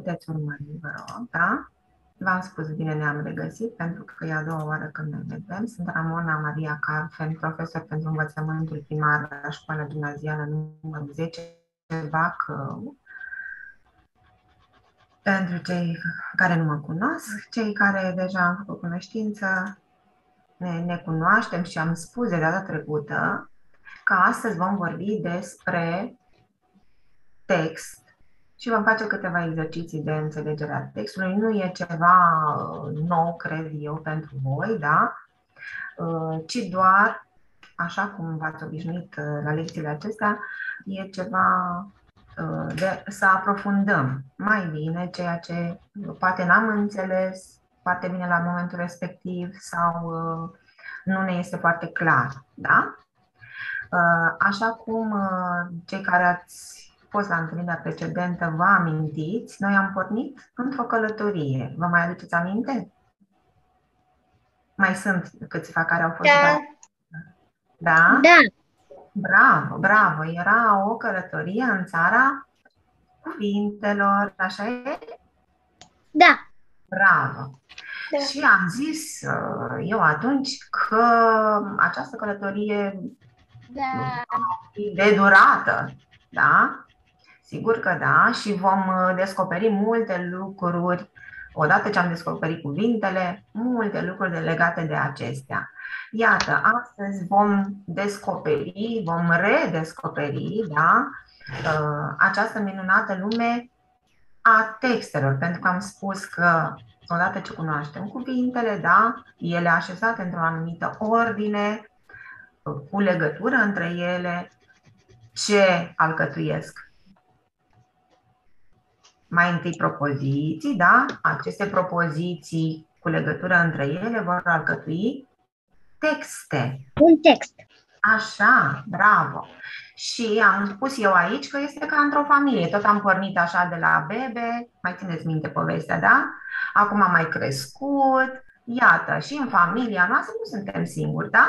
puteți urmări, vă rog, da? V-am spus, bine ne-am regăsit, pentru că e a doua oară când ne vedem. Sunt Ramona Maria Carfen, profesor pentru învățământul primar la școala gimnazială numărul 10, Bacău. Pentru cei care nu mă cunosc, cei care deja am făcut cunoștință, ne cunoaștem și am spus de data trecută că astăzi vom vorbi despre text și vom face câteva exerciții de înțelegere a textului. Nu e ceva nou, cred eu, pentru voi, da? Ci doar, așa cum v-ați obișnuit la lecțiile acestea, e ceva de să aprofundăm mai bine ceea ce poate n-am înțeles foarte bine la momentul respectiv sau nu ne este foarte clar, da? Așa cum cei care ați fost la întâlnirea precedentă vă amintiți, noi am pornit într-o călătorie. Vă mai aduceți aminte? Mai sunt câțiva care au fost? Da. Da? Da. Bravo, bravo! Era o călătorie în țara cuvintelor, așa e? Da. Bravo! Da. Și am zis eu atunci că această călătorie de durată, da? Sigur că da, și vom descoperi multe lucruri, odată ce am descoperit cuvintele, multe lucruri legate de acestea. Iată, astăzi vom descoperi, vom redescoperi, da, această minunată lume a textelor, pentru că am spus că odată ce cunoaștem cuvintele, da, ele așezate într-o anumită ordine, cu legătură între ele, ce alcătuiesc? Mai întâi propoziții, da? Aceste propoziții cu legătură între ele vor alcătui texte. Un text. Așa, bravo. Și am spus eu aici că este ca într-o familie. Tot am pornit așa de la bebe, mai țineți minte povestea, da? Acum am mai crescut. Iată, și în familia noastră nu suntem singuri, da?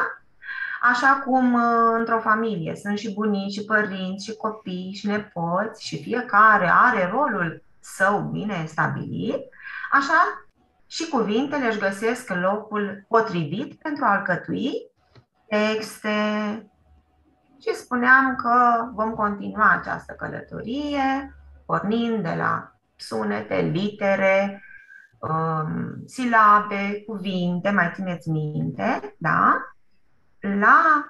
Așa cum într-o familie sunt și bunici, și părinți, și copii, și nepoți, și fiecare are rolul său bine stabilit, așa și cuvintele își găsesc locul potrivit pentru a alcătui texte. Și spuneam că vom continua această călătorie pornind de la sunete, litere, silabe, cuvinte, mai țineți minte, da? La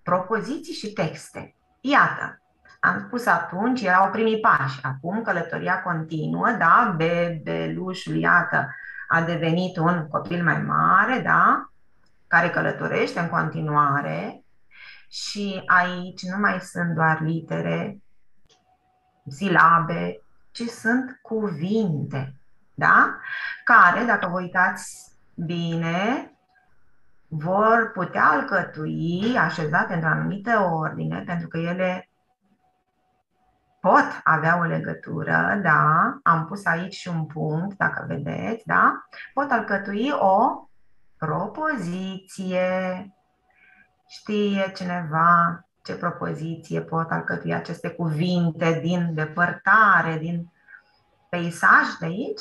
propoziții și texte. Iată, am spus atunci, erau primii pași. Acum călătoria continuă, da? Bebelușul, iată, a devenit un copil mai mare, da? Care călătorește în continuare și aici nu mai sunt doar litere, silabe, ci sunt cuvinte, da? Care, dacă vă uitați bine, vor putea alcătui așezate într-o anumită ordine, pentru că ele pot avea o legătură, da? Am pus aici și un punct, dacă vedeți, da? Pot alcătui o propoziție. Știe cineva ce propoziție pot alcătui aceste cuvinte din depărtare, din peisaj de aici?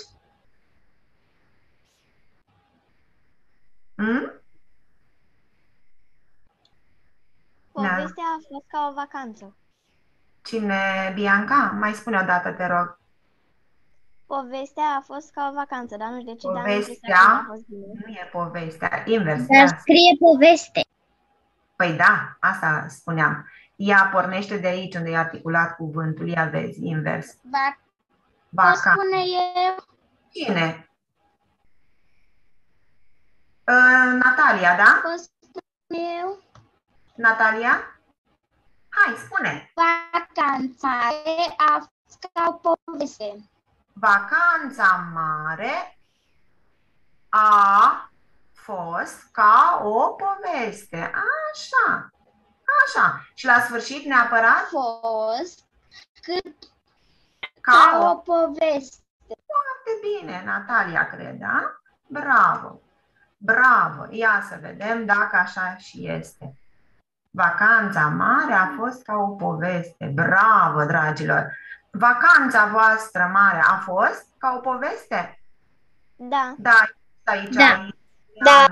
Povestea a fost ca o vacanță. Cine, Bianca? Mai spune o dată, te rog. Povestea a fost ca o vacanță, dar nu știu de ce. Povestea nu e povestea, invers. Dar scrie poveste. Păi da, asta spuneam. Ea pornește de aici unde e articulat cuvântul, ia vezi, invers. Pot spune eu? Cine? Natalia, da? Pot spune eu? Natalia? Hai, spune. Vacanța a fost ca o poveste. Vacanța mare a fost ca o poveste. Așa. Așa. Și la sfârșit neapărat? Fost ca o poveste. Foarte bine, Natalia, cred, da? Bravo. Bravo. Ia să vedem dacă așa și este. Vacanța mare a fost ca o poveste. Bravo, dragilor! Vacanța voastră mare a fost ca o poveste? Da. Da, aici, Da. Da.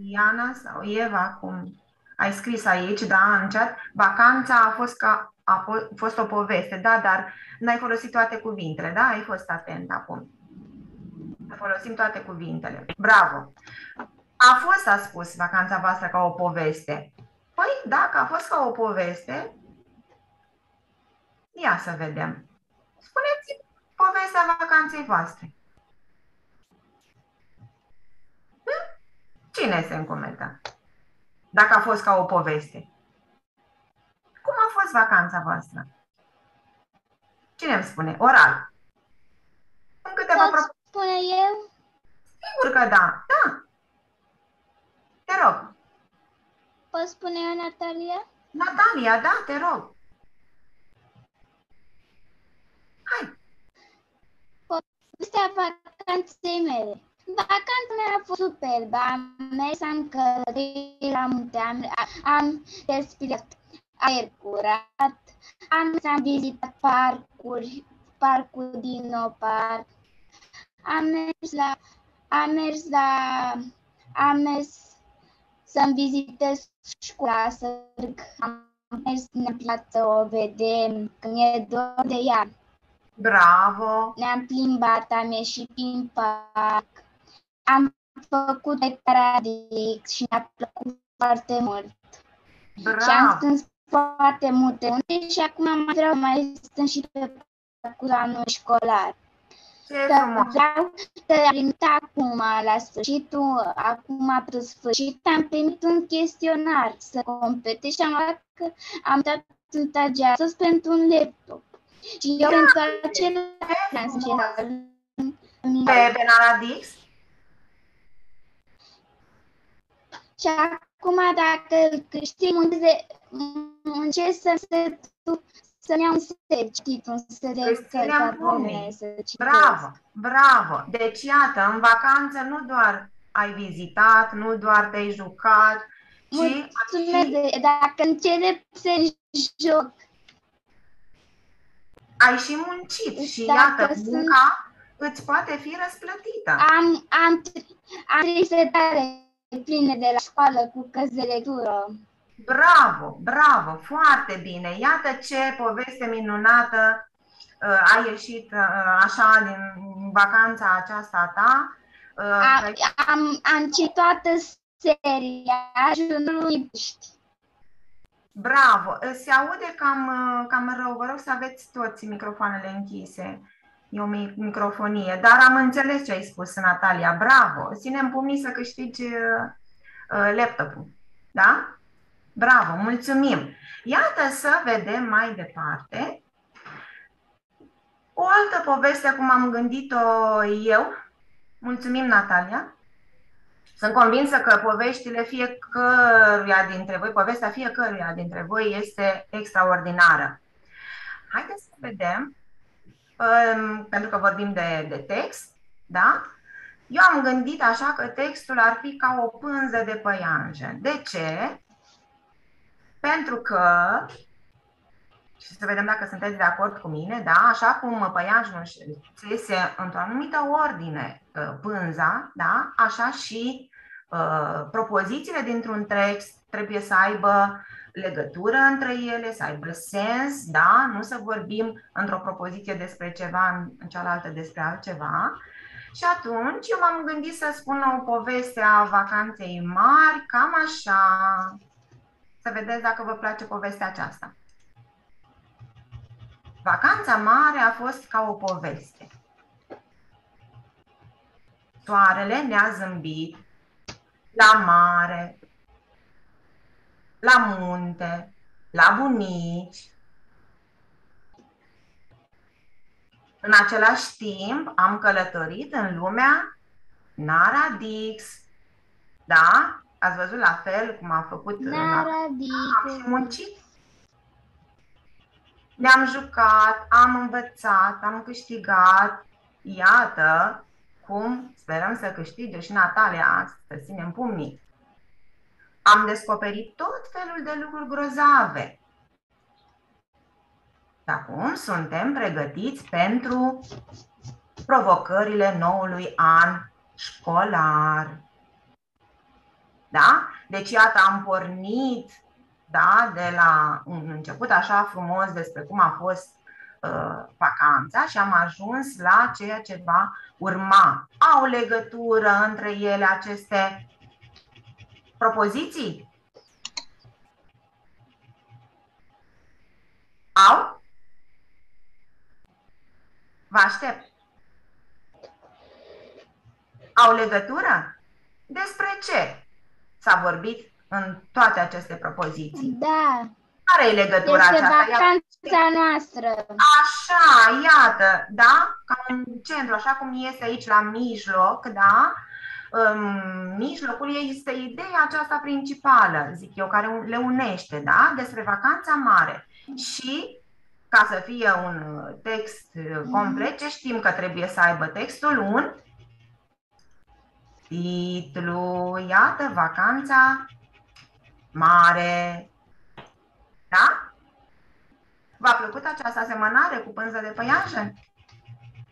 Iana sau Eva, cum ai scris aici, da, în chat, vacanța a fost fost o poveste, da, dar n-ai folosit toate cuvintele, da? Ai fost atent acum. Să folosim toate cuvintele. Bravo! A spus vacanța voastră ca o poveste. Păi, dacă a fost ca o poveste, ia să vedem. Spuneți povestea vacanței voastre. Cine se încumetă? Dacă a fost ca o poveste. Cum a fost vacanța voastră? Cine îmi spune? Oral. În câteva Pot spune eu? Sigur că da. Da. Te rog. Pot spune eu, Natalia? Natalia, da, te rog. Hai. Povestea vacanței mele. Vacanța mea a fost superbă. Am mers, am călătorit la munte, am respirat aer curat, am vizitat parcul din Parc, am mers să-mi vizitez școala, am mers în piață, o vedem, când e dor de ea. Bravo. Ne-am plimbat, am ieșit prin parc, am făcut Radix și mi-a plăcut foarte mult. Bravo. Și am strâns foarte multe munte și acum vreau mai strâns și pe parcursul anului școlar. Vreau să acum, la sfârșitul, acum pe sfârșit, am primit un chestionar să completez și am aflat că am dat un tageasos pentru un laptop. Și eu pentru acela pe Benarabix. Și acum dacă îl câștig, încerc să-mi iau un set, un set de cărți. Bravo, bravo. Deci iată, în vacanță nu doar ai vizitat, nu doar te-ai jucat, ci dacă încep să joc. Ai și muncit și iată, munca îți poate fi răsplătită. Am 3 setare pline de la școală cu cărți de lectură. Bravo, bravo, foarte bine. Iată ce poveste minunată a ieșit așa din vacanța aceasta a ta. Am citit toată seria Ajunului Puști. Bravo! Se aude cam rău. Vă rog să aveți toți microfoanele închise. E o microfonie. Dar am înțeles ce ai spus, Natalia. Bravo! Ținem pumnii să câștigi laptopul. Da? Bravo! Mulțumim! Iată să vedem mai departe o altă poveste, cum am gândit-o eu. Mulțumim, Natalia! Sunt convinsă că povestea fiecăruia dintre voi este extraordinară. Haideți să vedem, pentru că vorbim de text, da? Eu am gândit așa că textul ar fi ca o pânză de păianjen. De ce? Pentru că, și să vedem dacă sunteți de acord cu mine, da? Așa cum păianjenul țese într-o anumită ordine pânza, da? Așa și propozițiile dintr-un text trebuie să aibă legătură între ele, să aibă sens, da? Nu să vorbim într-o propoziție despre ceva, în cealaltă despre altceva. Și atunci eu m-am gândit să spun o poveste a vacanței mari, cam așa. Să vedeți dacă vă place povestea aceasta. Vacanța mare a fost ca o poveste. Soarele ne-a zâmbit la mare, la munte, la bunici. În același timp am călătorit în lumea Naradix. Da? Ați văzut la fel cum a făcut Naradix. Am și muncit. Ne-am jucat, am învățat, am câștigat. Iată cum sperăm să câștige și Natalia astăzi. Ținem pumnii. Am descoperit tot felul de lucruri grozave. Și acum suntem pregătiți pentru provocările noului an școlar. Da? Deci, iată, am pornit, da, de la un început așa frumos despre cum a fost vacanța și am ajuns la ceea ce va urma. Au legătură între ele aceste propoziții? Au? Vă aștept. Au legătură? Despre ce s-a vorbit în toate aceste propoziții? Da. Care e legătura Este aceasta? vacanța noastră. Așa, iată, da? Ca un centru, așa cum este aici la mijloc, da? În mijlocul ei este ideea aceasta principală, zic eu, care le unește, da? Despre vacanța mare. Și ca să fie un text complet, ce știm că trebuie să aibă textul? Un titlu, iată, vacanța mare. Da? V-a plăcut această asemănare cu pânză de păianjen?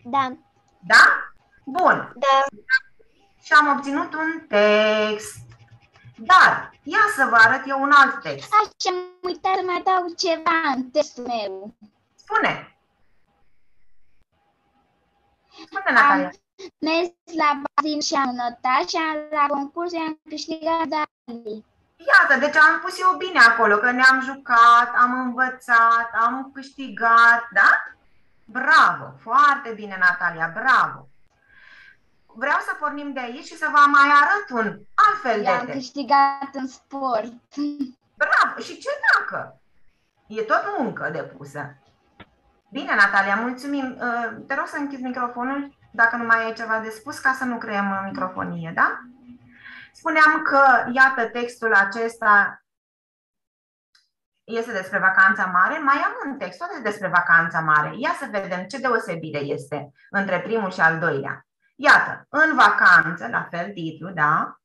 Da. Da? Bun. Da. Și am obținut un text. Dar, ia să vă arăt eu un alt text. Așa, am uitat să mai dau ceva în textul meu. Spune. Spune, Natalia. Am mers la bazin și am notat și la concurs am câștigat medalii. Iată, deci am pus eu bine acolo, că ne-am jucat, am învățat, am câștigat, da? Bravo, foarte bine, Natalia, bravo. Vreau să pornim de aici și să vă mai arăt un alt fel de text. Am câștigat în sport. Bravo, și ce dacă? E tot muncă depusă. Bine, Natalia, mulțumim. Te rog să închizi microfonul, dacă nu mai ai ceva de spus, ca să nu creăm microfonie, da? Spuneam că, iată, textul acesta este despre vacanța mare. Mai am un text tot despre vacanța mare. Ia să vedem ce deosebire este între primul și al doilea. Iată, în vacanță, la fel titlu, da?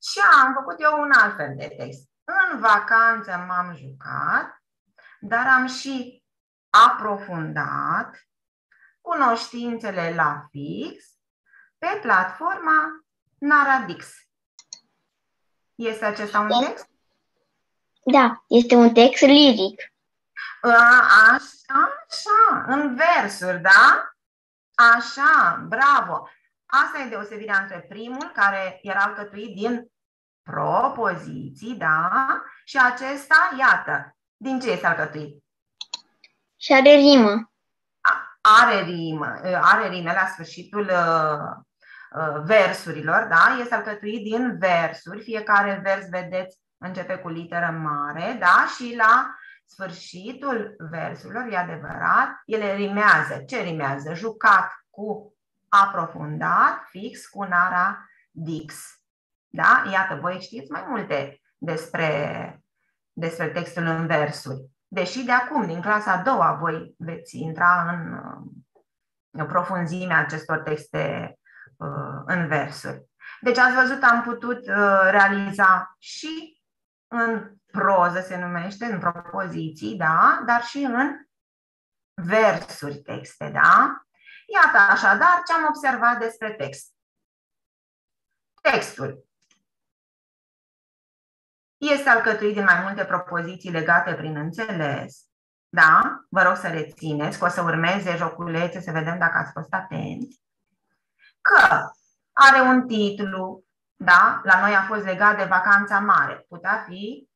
Și am făcut eu un alt fel de text. În vacanță m-am jucat, dar am și aprofundat cunoștințele la fix pe platforma Naradix. Este acesta un text? Da, este un text liric. Așa, în versuri, da? Așa, bravo! Asta e deosebirea între primul, care era alcătuit din propoziții, da? Și acesta, iată, din ce este alcătuit? Și are rimă. Are rime la sfârșitul versurilor, da? Este alcătuit din versuri. Fiecare vers, vedeți, începe cu literă mare, da? Și la sfârșitul versurilor, e adevărat, ele rimează. Ce rimează? Jucat cu aprofundat, fix cu Naradix. Da? Iată, voi știți mai multe despre textul în versuri. Deși de acum, din clasa a doua, voi veți intra în profunzimea acestor texte în versuri. Deci ați văzut, am putut realiza și în proză, se numește, în propoziții, da? Dar și în versuri texte, da? Iată așadar ce am observat despre text. Textul este alcătuit din mai multe propoziții legate prin înțeles. Da? Vă rog să rețineți, că o să urmeze joculețe, să vedem dacă ați fost atenți. Că are un titlu, da? La noi a fost legat de vacanța mare. Putea fi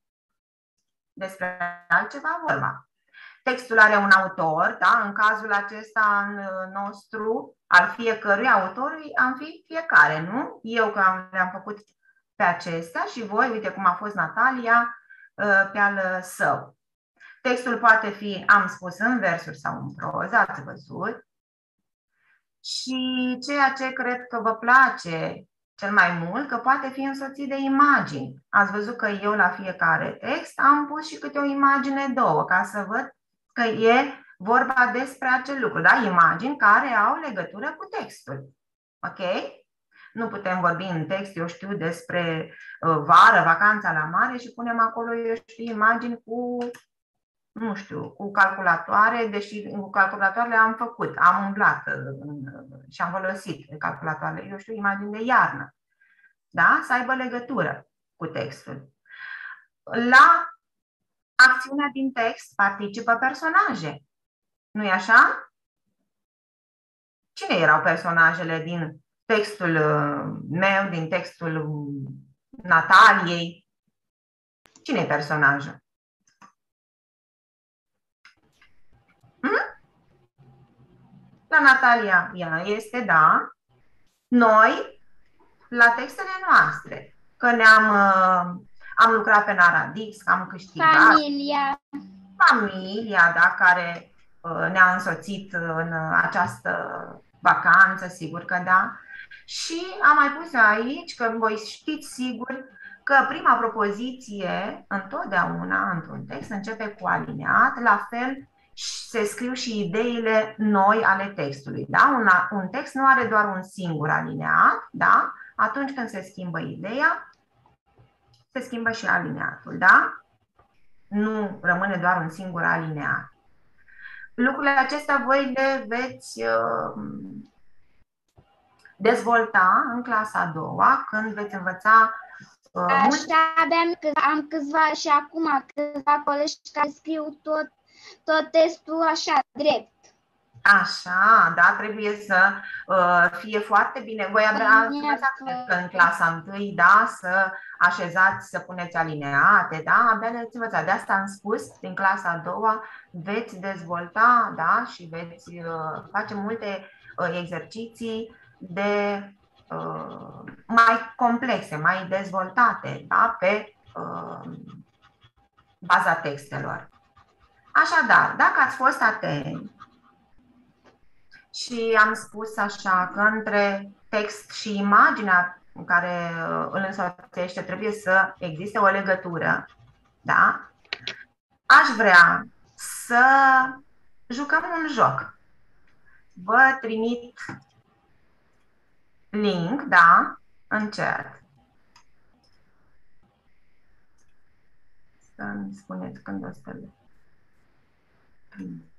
despre altceva vorba. Textul are un autor, da? În cazul acesta nostru, al fiecărui autorului, am fi fiecare, nu? Eu că le-am făcut pe acestea și voi, uite cum a fost Natalia, pe al său. Textul poate fi, am spus, în versuri sau în proză, ați văzut. Și ceea ce cred că vă place cel mai mult, că poate fi însoțit de imagini. Ați văzut că eu la fiecare text am pus și câte o imagine, două, ca să văd că e vorba despre acel lucru, da? Imagini care au legătură cu textul. Ok? Nu putem vorbi în text, eu știu, despre vară, vacanța la mare și punem acolo, eu știu, imagini cu nu știu, cu calculatoare, deși cu calculatoarele am făcut, am umblat și am folosit calculatoarele, eu știu, imagini de iarnă, da? Să aibă legătură cu textul. La acțiunea din text participă personaje, nu-i așa? Cine erau personajele din textul meu, din textul Nataliei? Cine e personajul? La Natalia ea este, da. Noi, la textele noastre, că am lucrat pe Naradix, am câștigat. Familia, da, care ne-a însoțit în această vacanță, sigur că da. Și am mai pus aici, că voi știți sigur, că prima propoziție întotdeauna într-un text începe cu alineat, la fel se scriu și ideile noi ale textului. Da? Un text nu are doar un singur alineat, da? Atunci când se schimbă ideea, se schimbă și alineatul, da? Nu rămâne doar un singur alineat. Lucrurile acestea voi le veți dezvolta în clasa a doua, când veți învăța. Așa, am câțiva și acum câțiva colegi care scriu tot textul așa, drept. Așa, da, trebuie să fie foarte bine. Voi abia în clasa 1, da, să așezați, să puneți alineate, da, abia le-ați învățat. De asta am spus, din clasa a doua veți dezvolta, da, și veți face multe exerciții mai complexe, mai dezvoltate, da, pe baza textelor. Așadar, dacă ați fost atenți și am spus așa că între text și imaginea care îl însoțește trebuie să existe o legătură, da? Aș vrea să jucăm un joc. Vă trimit link, da, în chat. Să-mi spuneți când o să le trimit.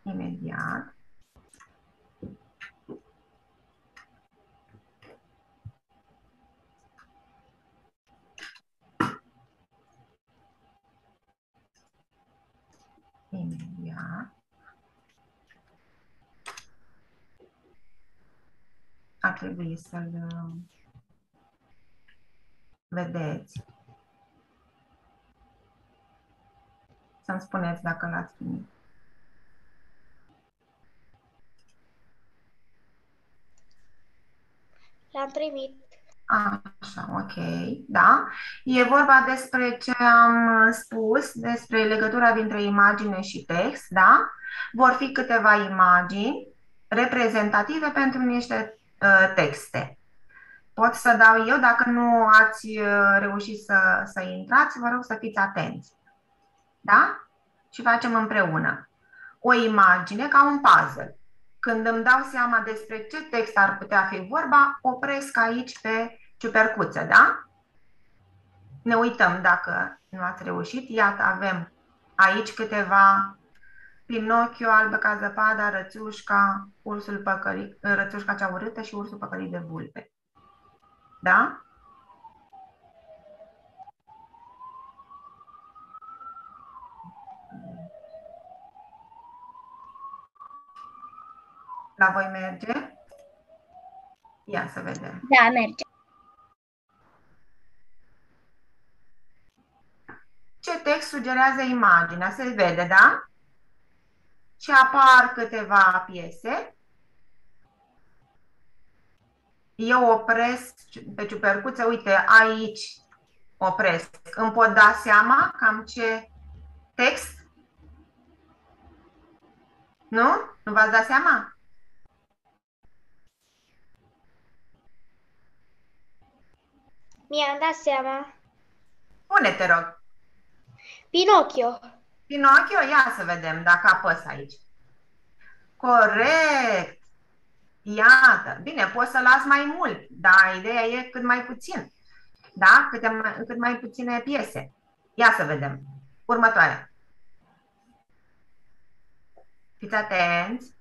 Imediat. Imediat. Ar trebui să-l vedeți. Să-mi spuneți dacă l-ați primit. L-am primit. Așa, ok, da. E vorba despre ce am spus, despre legătura dintre imagine și text, da? Vor fi câteva imagini reprezentative pentru niște texte. Pot să dau eu, dacă nu ați reușit să intrați, vă rog să fiți atenți. Da? Și facem împreună. O imagine ca un puzzle. Când îmi dau seama despre ce text ar putea fi vorba, opresc aici pe ciupercuță, da? Ne uităm dacă nu ați reușit. Iată, avem aici câteva: Pinocchio, Albă ca zăpada, Rățușca, Rățușca cea urâtă și Ursul păcălit de vulpe. Da? La voi merge? Ia să vedem. Da, merge. Ce text sugerează imaginea? Se vede, da? Și apar câteva piese. Eu opresc pe ciupercuță, uite, aici opresc. Îmi pot da seama cam ce text? Nu? Nu v-ați dat seama? Mi-am dat seama. Pune, te rog. Pinocchio. Pinocchio? Ia să vedem dacă apăs aici. Corect! Iată, bine, poți să las mai mult, dar ideea e cât mai puțin. Da? Cât mai puține piese. Ia să vedem. Următoarea. Fiți atenți.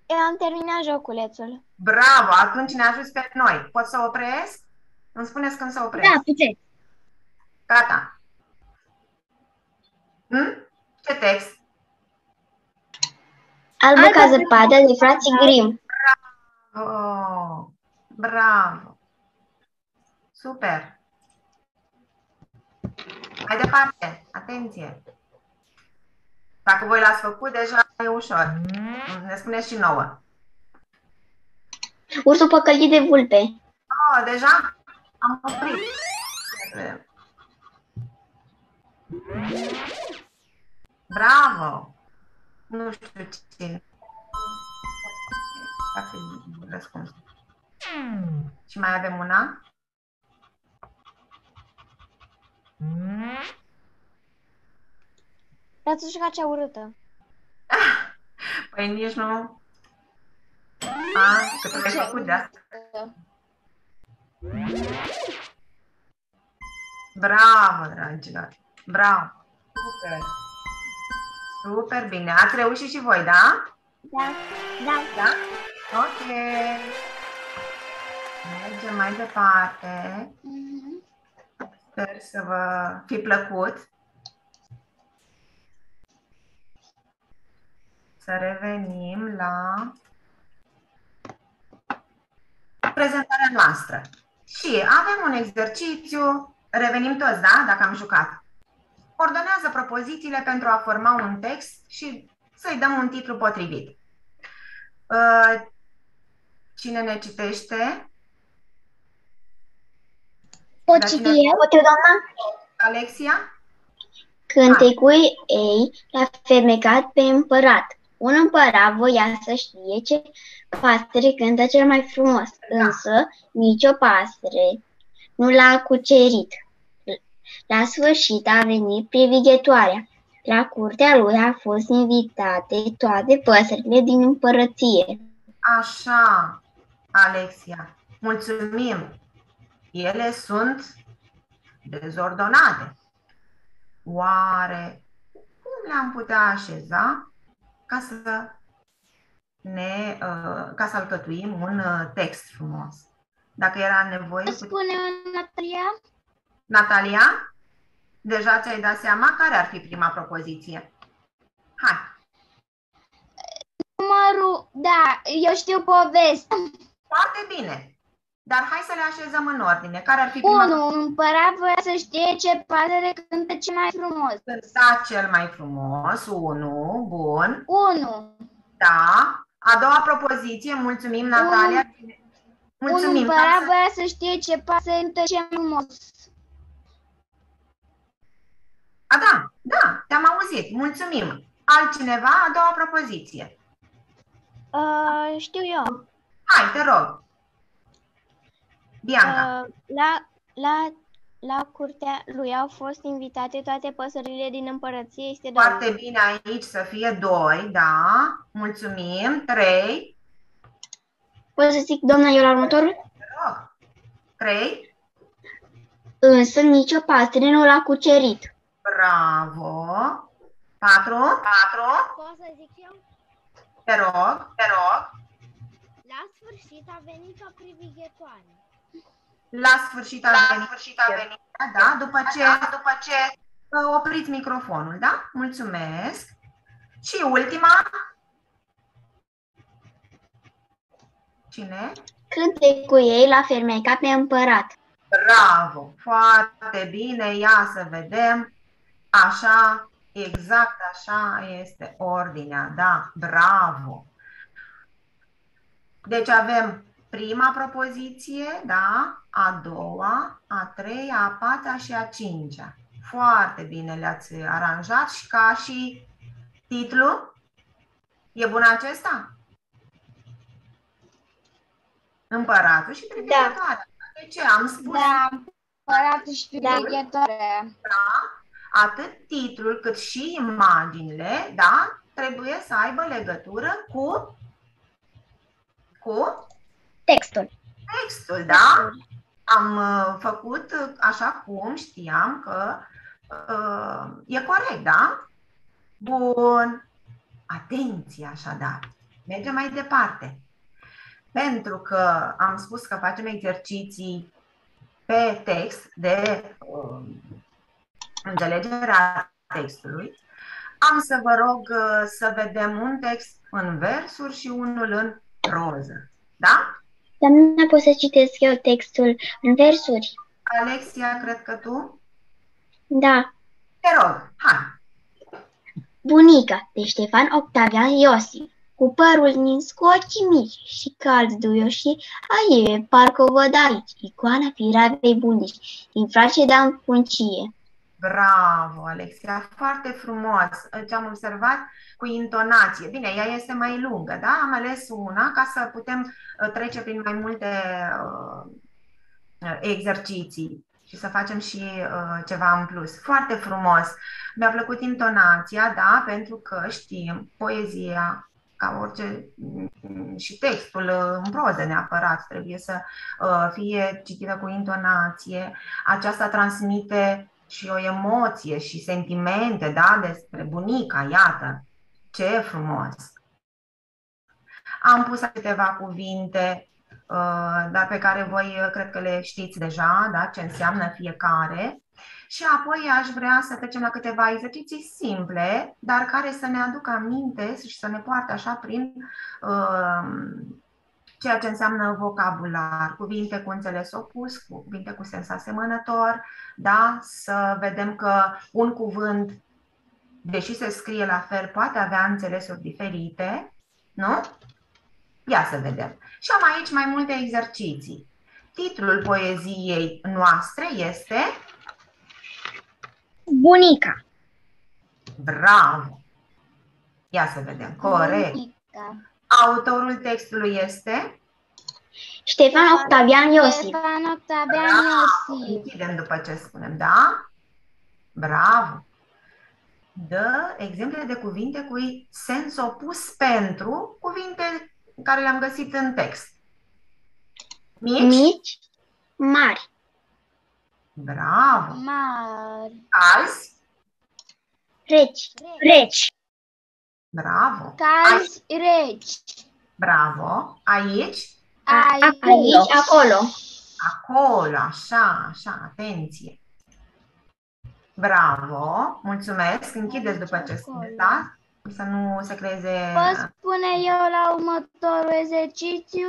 Eu am terminat joculețul. Bravo! Atunci ne ajuți pe noi. Pot să opresc? Îmi spuneți când să opresc. Da, puteți. Gata. Ce text? Albă ca zăpadă de frații Grimm. Oh, bravo! Super! Mai departe, atenție! Dacă voi l-ați făcut, deja e ușor. Ne spuneți și nouă. Ursul păcălit de vulpe. Oh, deja? Am oprit. Bravo! Nu știu cine. Răspuns. Și mai avem una? Rățușca cea urâtă. Păi nici nu. A, că tu l-ai făcut de asta. Bravo, dragilor! Bravo! Super! Super bine! Ați reușit și voi, da? Da, da. Da? Ok! Mergem mai departe. Sper să vă fi plăcut. Să revenim la prezentarea noastră. Și avem un exercițiu, revenim toți, da? Dacă am jucat. Ordonează propozițiile pentru a forma un text și să-i dăm un titlu potrivit. Cine ne citește? Pot citi eu? Pot eu, doamna? Alexia? Cântecul ei l-a fermecat pe împărat. Un împărat voia să știe ce pasăre cântă cel mai frumos, însă nicio pasăre nu l-a cucerit. La sfârșit a venit privighetoarea. La curtea lui a fost invitate toate păsările din împărăție. Așa, Alexia. Mulțumim. Ele sunt dezordonate. Oare cum le-am putea așeza ca să alcătuim un text frumos? Dacă era nevoie... Spune Natalia? Natalia? Deja ți-ai dat seama care ar fi prima propoziție? Hai! Numărul, da, eu știu povestea. Foarte bine! Dar hai să le așezăm în ordine. Care ar fi prima? 1. Un împărat voia să știe ce pasăre cântă cel mai frumos. Cânta cel mai frumos. 1. Bun. 1. Da. A doua propoziție. Mulțumim, Natalia. Mulțumim. Un împărat voia să știe ce pasăre cântă cel mai frumos. A, da. Da. Te-am auzit. Mulțumim. Altcineva? A doua propoziție. Știu eu. Hai, te rog. Bianca. La curtea lui au fost invitate toate păsările din împărăție. Este 2. Foarte bine aici să fie 2, da. Mulțumim. 3. Pot să zic, doamna, eu la următorul? Te rog. 3. Însă nicio pasăre nu l-a cucerit. Bravo. 4. Pot să zic eu? Te rog. La sfârșit a venit o privighetoare. La sfârșit a venit. Da, după ce opriți microfonul, da? Mulțumesc. Și ultima. Cine? Cântecul ei l-a fermecat pe împărat. Bravo! Foarte bine. Ia să vedem. Așa, exact așa este ordinea. Da, bravo! Deci avem prima propoziție, da? A doua, a treia, a patra și a cincea. Foarte bine le-ați aranjat și ca și titlu. E bun acesta? Împăratul și privighetoarea. De ce? Am spus. Da, împăratul și privighetoarea. Da? Atât titlul cât și imaginile, da? Trebuie să aibă legătură cu Textul. Textul, da? Am făcut așa cum știam că E corect, da? Bun. Atenție, așadar. Mergem mai departe. Pentru că am spus că facem exerciții pe text de înțelegerea textului, am să vă rog să vedem un text în versuri și unul în proză. Da? Doamna, pot să citesc eu textul în versuri? Alexia, cred că tu? Da. Te rog, hai. Bunica de Ștefan Octavian Iosif, cu părul nins, cu ochii mici și calzi duioși, aie, parcă o văd aici, icoana firavei bunici, din Fraceda în Puncie. Bravo, Alexia, foarte frumos. Ce am observat cu intonație. Bine, ea este mai lungă, da? Am ales una ca să putem trece prin mai multe exerciții și să facem și ceva în plus. Foarte frumos. Mi-a plăcut intonația, da? Pentru că știm, poezia, ca orice, și textul în proză neapărat trebuie să fie citită cu intonație. Aceasta transmite și o emoție și sentimente, da? Despre bunica, iată, ce frumos! Am pus câteva cuvinte, dar pe care voi cred că le știți deja, da? Ce înseamnă fiecare. Și apoi aș vrea să trecem la câteva exerciții simple, dar care să ne aducă aminte și să ne poarte așa prin ceea ce înseamnă vocabular, cuvinte cu înțeles opus, cuvinte cu sens asemănător, da? Să vedem că un cuvânt, deși se scrie la fel, poate avea înțelesuri diferite, nu? Ia să vedem. Și am aici mai multe exerciții. Titlul poeziei noastre este Bunica. Bravo! Ia să vedem. Corect. Bunica. Autorul textului este Ștefan Octavian Iosif. Ștefan Octavian Iosif. Închidem după ce spunem, da? Bravo! Dă exemple de cuvinte cu sens opus pentru cuvinte care le-am găsit în text. Mici, mari. Bravo! Mari. Calzi. Reci. Bravo! Calzi reci. Bravo! Aici. Aici, acolo. Acolo, așa, atenție. Bravo! Mulțumesc! Închideți după ce spuneți, da? Să nu se creeze... Pot spune eu la următorul exercițiu?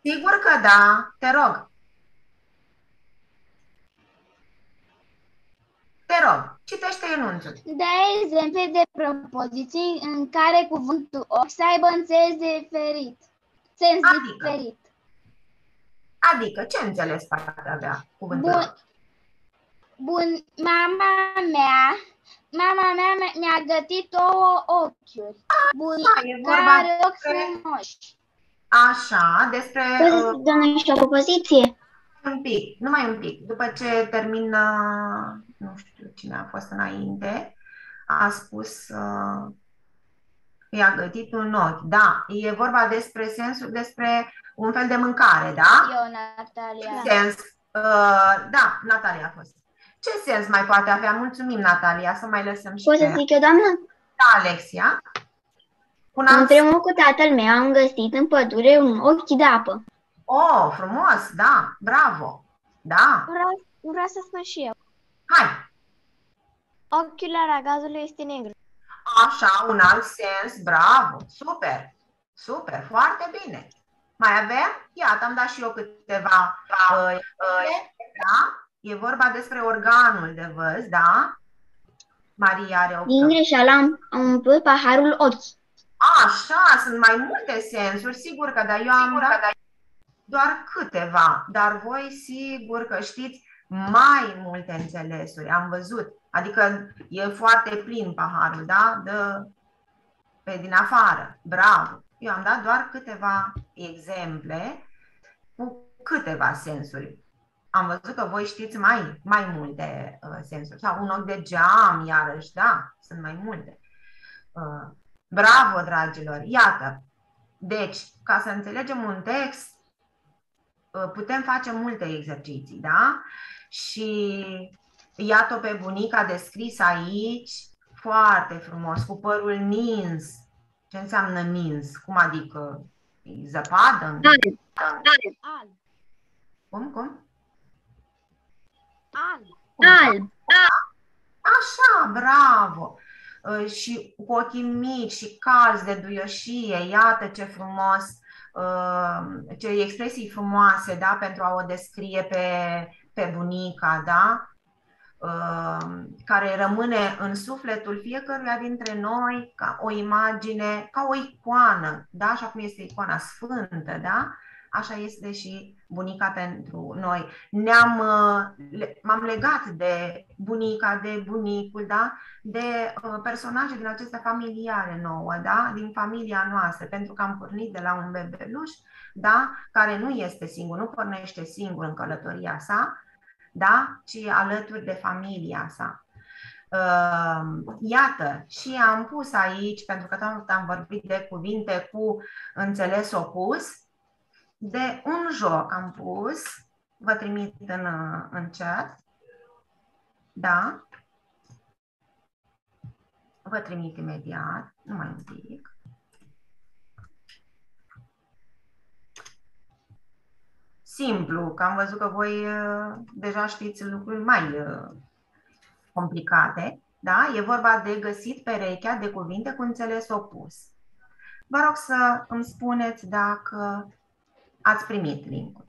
Sigur că da! Te rog! Te rog, citește enunțul. Da exemple de propoziții în care cuvântul ochi să aibă diferit. Sens diferit. Adică, ce înțeles poate avea cuvântul ochi? Bun, mama mea mi-a gătit ouă ochiuri. Bunica are ochi frumoși. Așa, despre... Doamne, și o propoziție? Un pic, numai un pic. După ce termină, nu știu cine a fost înainte, a spus i-a gătit un ochi. Da, e vorba despre sensul, despre un fel de mâncare, da? Eu, Natalia. Ce sens? Da, Natalia a fost. Ce sens mai poate avea? Mulțumim, Natalia, să mai lăsăm și Pot să zic eu, doamnă? Da, Alexia. Împreună cu tatăl meu am găsit în pădure un ochi de apă. Oh, frumos, da, bravo. Da. Vreau să spun și eu. Hai. Ochiul aragazului este negru. Așa, un alt sens, bravo, super, super, foarte bine. Mai avem? Iată, am dat și eu câteva. Da? E vorba despre organul de văz, da? Maria are o... Din greșeală am umplut paharul ochi. Așa, sunt mai multe sensuri, sigur că da, eu am dat doar câteva, dar voi sigur că știți mai multe înțelesuri, am văzut. Adică e foarte plin paharul, da? Pe din afară. Bravo! Eu am dat doar câteva exemple cu câteva sensuri. Am văzut că voi știți mai multe sensuri. Sau un ochi de geam, iarăși, da, sunt mai multe. Bravo, dragilor! Iată! Deci, ca să înțelegem un text, putem face multe exerciții, da? Și Iată pe bunica descris aici, foarte frumos, cu părul nins. Ce înseamnă nins? Cum adică? Zăpadă? Alb. Cum? Alb. Așa, bravo! Și cu ochii mici și calzi de duioșie, iată ce frumos, ce expresii frumoase, da, pentru a o descrie pe bunica, da? Care rămâne în sufletul fiecăruia dintre noi ca o imagine, ca o icoană, da? Așa cum este icoana sfântă, da? Așa este și bunica pentru noi. M-am legat de bunica, de bunicul, da? De personaje din aceste familiare nouă, da? Din familia noastră, pentru că am pornit de la un bebeluș, da? Care nu este singur, nu pornește singur în călătoria sa, da? Ci alături de familia sa. Iată, și am pus aici, pentru că tot am vorbit de cuvinte cu înțeles opus, de un joc am pus, vă trimit în chat, da? Vă trimit imediat, numai un pic. Simplu, că am văzut că voi deja știți lucruri mai complicate, da? E vorba de găsit perechea de cuvinte cu înțeles opus. Vă rog să îmi spuneți dacă ați primit link-ul.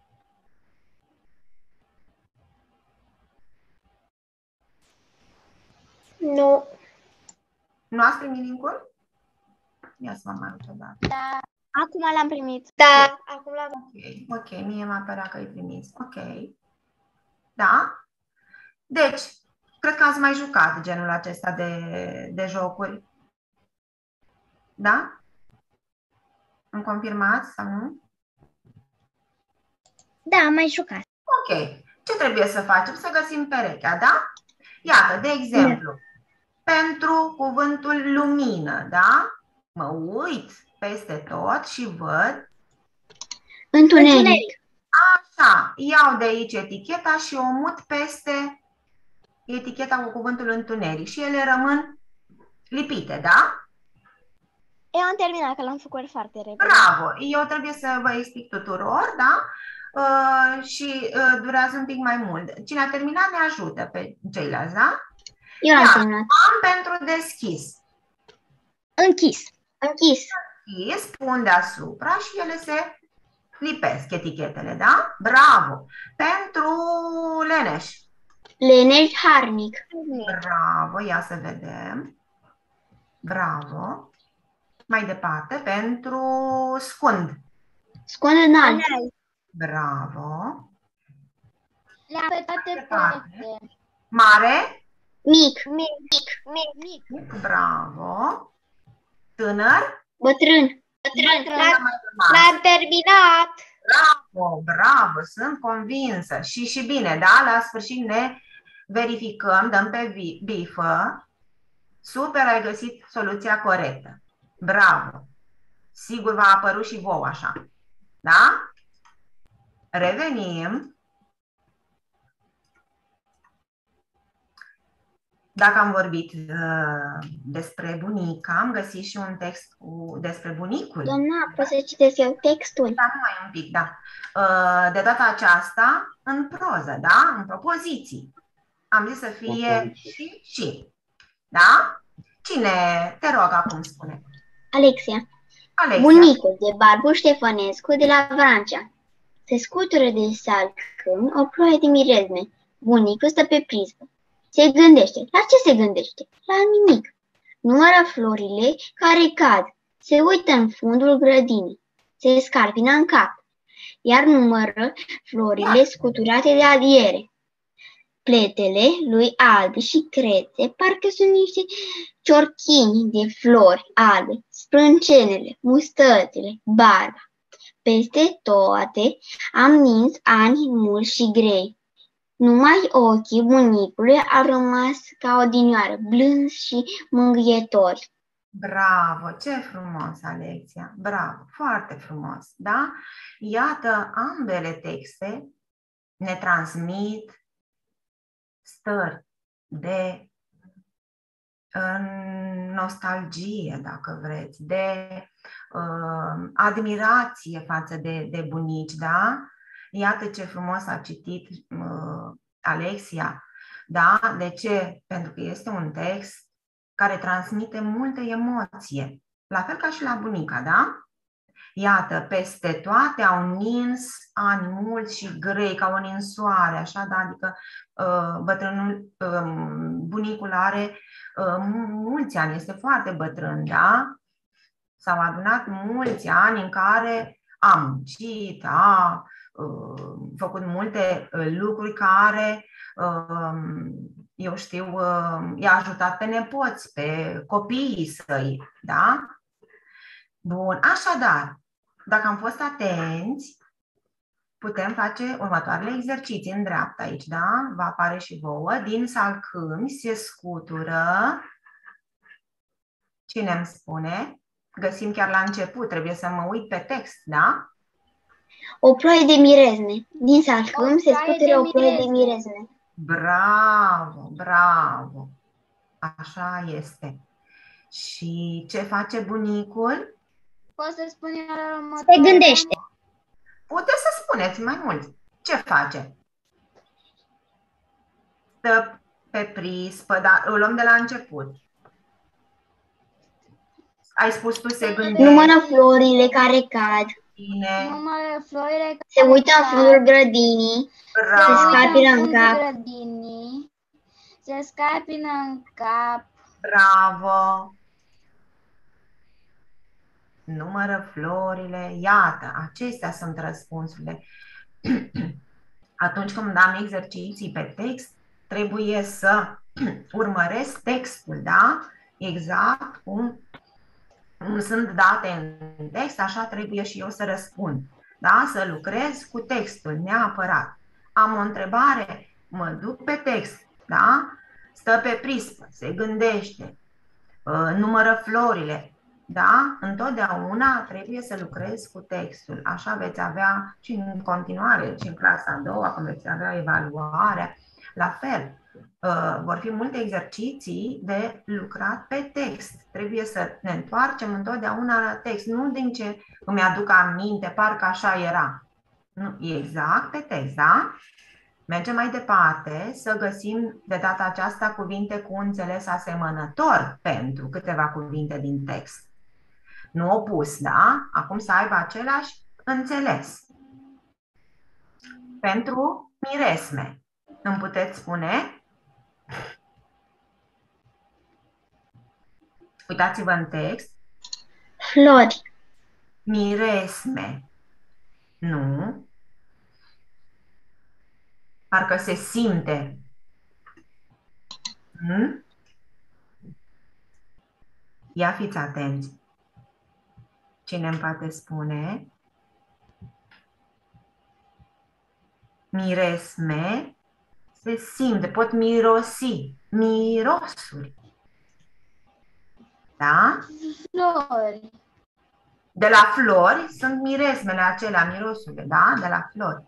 Nu. Nu ați primit link-ul? Ia să vă mai uit o dată. Da. Acum l-am primit. Da, acum l-am. Ok, mie m-a părea că îi primiți. Ok. Da? Deci, cred că ați mai jucat genul acesta de jocuri. Da? Îmi confirmați sau nu? Da, am mai jucat. Ok. Ce trebuie să facem? Să găsim perechea, da? Iată, de exemplu, pentru cuvântul lumină, da? Mă uit peste tot și văd Întuneric. Așa, iau de aici eticheta și o mut peste eticheta cu cuvântul întuneric și ele rămân lipite, da? Eu am terminat, că l-am făcut foarte repede. Bravo! Eu trebuie să vă explic tuturor, da? Și durează un pic mai mult. Cine a terminat ne ajută pe ceilalți, da? Eu am terminat. Am pentru deschis. Închis. Deschis, pun deasupra și ele se lipesc, etichetele, da? Bravo! Pentru leneș. Leneș harnic. Bravo, ia să vedem. Bravo. Mai departe, pentru scund. Scund înalt. Bravo. Le-am pe toate proiecte. Mare. Mic. Bravo. Tânăr. Bătrân. L-am terminat. Bravo, sunt convinsă. Și bine, da? La sfârșit ne verificăm, dăm pe bifă. Super, ai găsit soluția corectă. Bravo. Sigur v-a apărut și vouă așa. Da? Revenim. Dacă am vorbit despre bunica, am găsit și un text despre bunicul. Doamna, pot să citesc eu textul? Da, numai un pic, da. De data aceasta, în proză, da? În propoziții. Am zis să fie și. Da? Cine? Te rog acum, spune. Alexia. Bunicul de Barbu Ștefănescu de la Vrancea. Se scutură de salcâm o ploaie de mirezme. Bunicul stă pe prizmă. Se gândește. La ce se gândește? La nimic. Numără florile care cad. Se uită în fundul grădinii. Se scarpină în cap. Iar numără florile scuturate de adiere. Pletele lui albe și crețe parcă sunt niște ciorchini de flori albe, sprâncenele, mustățile, barba. Peste toate am nins ani mulți și grei. Numai ochii bunicului au rămas ca odinioară, blânzi și mângâietori. Bravo, ce frumos, Alexia, bravo, foarte frumos, da? Iată, ambele texte ne transmit stări de nostalgie, dacă vreți, de admirație față de bunici, da? Iată ce frumos a citit Alexia, da? De ce? Pentru că este un text care transmite multă emoție, la fel ca și la bunica, da? Iată, peste toate au nins ani mulți și grei, ca o ninsoare, așa, da? Adică bătrânul, bunicul are mulți ani, este foarte bătrân, da? S-au adunat mulți ani în care a muncit, a făcut multe lucruri care, eu știu, i-a ajutat pe nepoți, pe copiii săi, da? Bun, așadar, dacă am fost atenți, putem face următoarele exerciții în dreapta aici, da? Va apare și vouă. Din salcâmi se scutură. Cine îmi spune? Găsim chiar la început, trebuie să mă uit pe text, da? O ploaie de mirezme. Din salcâm se scutură o ploaie de mirezme. Bravo, bravo. Așa este. Și ce face bunicul? Poți să spun eu la următoare? Se gândește. Puteți să spuneți mai mult. Ce face? Stă pe prispă, dar o luăm de la început. Ai spus tu, se gândește. Numără florile care cad. Bine. Numără florile Se uită în fundul grădinii. Bravo. Se scarpină în fundul cap. grădinii, se scarpină în cap. Bravo. Numără florile. Iată, acestea sunt răspunsurile. Atunci când am exerciții pe text, trebuie să urmăresc textul, da? Exact cum sunt date în text, așa trebuie și eu să răspund. Da? Să lucrez cu textul, neapărat. Am o întrebare, mă duc pe text, da? Stă pe prispă, se gândește, numără florile, da? Întotdeauna trebuie să lucrez cu textul. Așa veți avea și în continuare, și în clasa a doua, când veți avea evaluarea, la fel. Vor fi multe exerciții de lucrat pe text. Trebuie să ne întoarcem întotdeauna la text, nu din ce îmi aduc aminte, parcă așa era. Nu, exact pe text, da? Mergem mai departe să găsim de data aceasta cuvinte cu înțeles asemănător pentru câteva cuvinte din text. Nu opus, da? Acum să aibă același înțeles. Pentru miresme, îmi puteți spune? Uitați-vă în text. Flori. Miresme. Nu. Parcă se simte. Ia fiți atenți. Cine îmi poate spune? Miresme se simte, pot mirosi. Mirosuri. Da? Flori. De la flori sunt miresmele acelea, mirosurile, da? De la flori.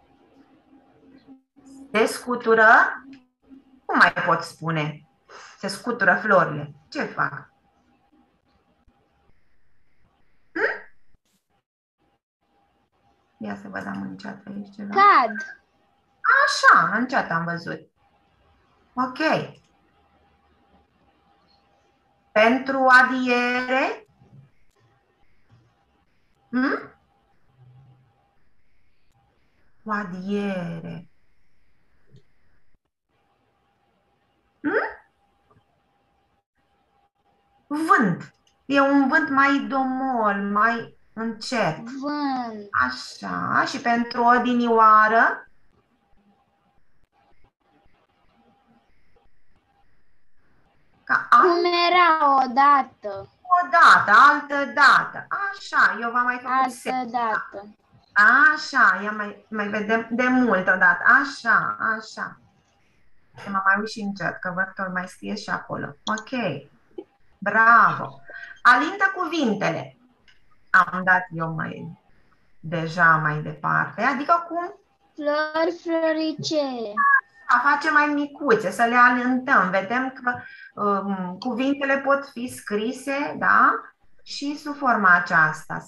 Se scutură? Cum mai pot spune? Se scutură florile. Ce fac? Ia să văd, am în chat aici ceva. Cad. Așa, în chat am văzut. Ok. Pentru adiere? O adiere. Vânt. E un vânt mai domol, mai încet. Vânt. Așa. Și pentru odinioară? Cum era odată. Odată, altă dată. Așa, eu v-am mai făcut altă dată. Așa, ia mai vedem de mult odată. Așa, așa. Să mă mai uit și în chat, că văd că mai scrie și acolo. Ok. Bravo. Alintă cuvintele. Am dat eu deja mai departe. Adică cum? Flori, floricele. A face mai micuțe, să le alintăm. Vedem că cuvintele pot fi scrise, da? Și sub forma aceasta,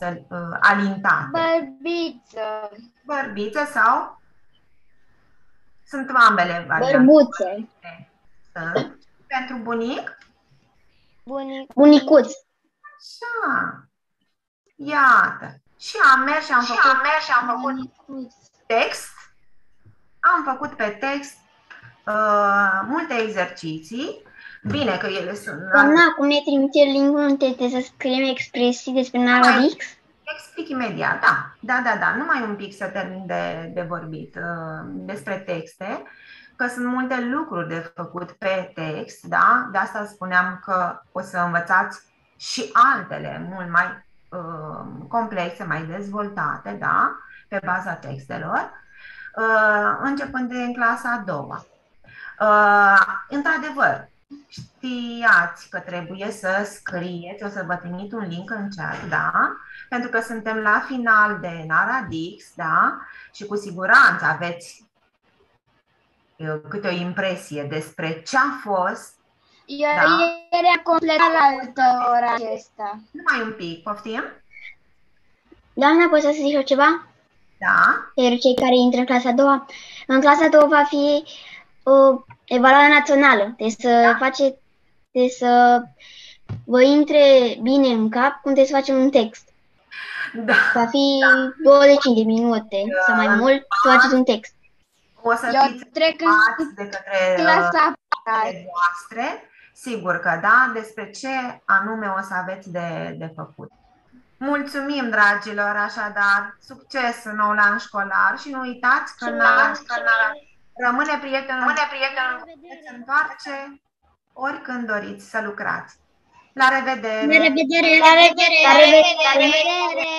alintate. Bărbiță. Bărbiță sau? Sunt ambele variante. Bărbuțe. Sunt. Pentru bunic? Bunicuț. Așa. Iată. Și am mers și am făcut text. Am făcut pe text multe exerciții. Bine că ele sunt... Doamna, acum ne trimite link-ul unde să scriem expresii despre Naradix? Explic imediat, da. Numai un pic să termin de vorbit despre texte, că sunt multe lucruri de făcut pe text, da? De asta spuneam că o să învățați și altele mult mai complexe, mai dezvoltate, da? Pe baza textelor, începând de în clasa a doua. Într-adevăr, știați că trebuie să scrieți, o să vă trimit un link în chat, da? Pentru că suntem la final de Naradix, da? Și cu siguranță aveți câte o impresie despre ce a fost. Eu ieri am completat la altă ora acesta. Numai un pic, poftim? Doamna, poți să zic eu ceva? Da. Pentru cei care intră în clasa a doua. În clasa a doua va fi evaluarea națională. Deci să vă intre bine în cap cum trebuie să facem un text. Da. Va fi 25 de minute sau mai mult să faceți un text. O să fiți învățați de către voastre, sigur că da, despre ce anume o să aveți de făcut. Mulțumim, dragilor, așadar, succes în nou an școlar și nu uitați că rămâne prietenul, veți întoarce oricând doriți să lucrați. La revedere! La revedere! La revedere! La revedere!